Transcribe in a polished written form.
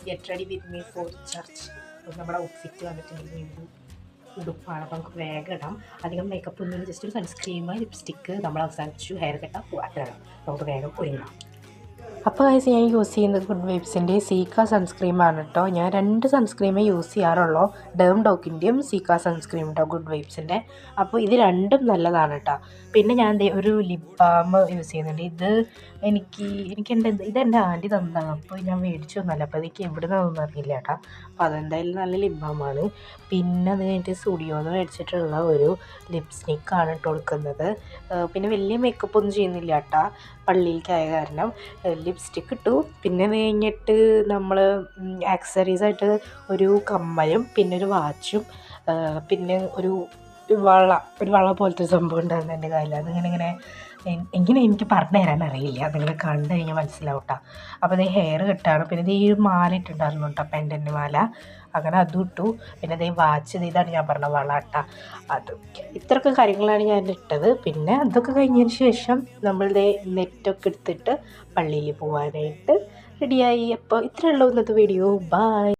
Get ready with me for church. നമ്മുടെ outfit വന്നിട്ടുണ്ടെങ്കിൽ ഒരു ഉടുപ്പാണ്. അപ്പോൾ നമുക്ക് വേഗം ഇടാം. അധികം മേക്കപ്പ് ഒന്നും, ജസ്റ്റ് ഒരു സൺസ്ക്രീം, ലിപ്സ്റ്റിക്ക് നമ്മൾ അവസാനിച്ചു, ഹെയർ കെട്ടാൻ പോകാം. നമുക്ക് വേഗം ഒരുങ്ങാം. അപ്പോൾ ഗൈസ്, ഞാൻ യൂസ് ചെയ്യുന്നത് ഗുഡ് വൈബ്സിൻ്റെ സീക്ക സൺസ്ക്രീമാണ് കേട്ടോ. ഞാൻ 2 സൺസ്ക്രീമേ യൂസ് ചെയ്യാറുള്ളൂ, ഡേം ഡോക്കിൻ്റെയും സീക്ക സൺസ്ക്രീം കേട്ടോ, ഗുഡ് വൈബ്സിൻ്റെ. അപ്പോൾ ഇത് രണ്ടും നല്ലതാണ് കേട്ടോ. പിന്നെ ഞാൻ ഒരു ലിപ് ബാം യൂസ് ചെയ്യുന്നുണ്ട്. ഇത് ഇതെൻ്റെ ആൻറ്റി തന്നതാണ്. അപ്പോൾ ഞാൻ മേടിച്ചൊന്നുമല്ല, അപ്പോൾ എനിക്ക് എവിടെ നിന്നൊന്നും അറിയില്ല കേട്ടോ. അപ്പോൾ അതെന്തായാലും നല്ല ലിപ് ബാമാണ്. പിന്നെ അത് കഴിഞ്ഞിട്ട് സ്റ്റുഡിയോന്ന് മേടിച്ചിട്ടുള്ള ഒരു ലിപ്സ്റ്റിക്കാണ് ഇട്ട് കൊടുക്കുന്നത്. പിന്നെ വലിയ മേക്കപ്പ് ഒന്നും ചെയ്യുന്നില്ല കേട്ടോ, പള്ളിയിലേക്കായ കാരണം. ലിപ്സ്റ്റിക്ക് ഇട്ടു. പിന്നെ അത് കഴിഞ്ഞിട്ട് നമ്മൾ ആക്സസറീസായിട്ട് ഒരു കമ്മലും പിന്നെ ഒരു വാച്ചും പിന്നെ ഒരു വള പോലത്തെ സംഭവം ഉണ്ടായിരുന്നു എൻ്റെ കയ്യിൽ. അതിങ്ങനെ എനിക്ക് പറഞ്ഞു തരാൻ അറിയില്ല, അതിങ്ങനെ കണ്ടു കഴിഞ്ഞാൽ മനസ്സിലാവും കേട്ടോ. അപ്പോൾ അത് ഹെയർ കെട്ടാണ്. പിന്നെ ഇത് ഈ ഒരു മാല ഇട്ടുണ്ടായിരുന്നു കേട്ടോ, പെൻഡൻ്റ് മാല. അങ്ങനെ അതും ഇട്ടു. പിന്നെ അതേ വാച്ച്, ഇതാണ് ഞാൻ പറഞ്ഞ വള കേട്ടോ. അത് ഇത്രയൊക്കെ കാര്യങ്ങളാണ് ഞാൻ ഇട്ടത്. പിന്നെ അതൊക്കെ കഴിഞ്ഞതിന് ശേഷം നമ്മളുടെ നെറ്റൊക്കെ എടുത്തിട്ട് പള്ളിയിൽ പോകാനായിട്ട് റെഡിയായി. അപ്പോൾ ഇത്രയേ ഉള്ളൂ ഇന്നത്തെ വീഡിയോ. ബൈ.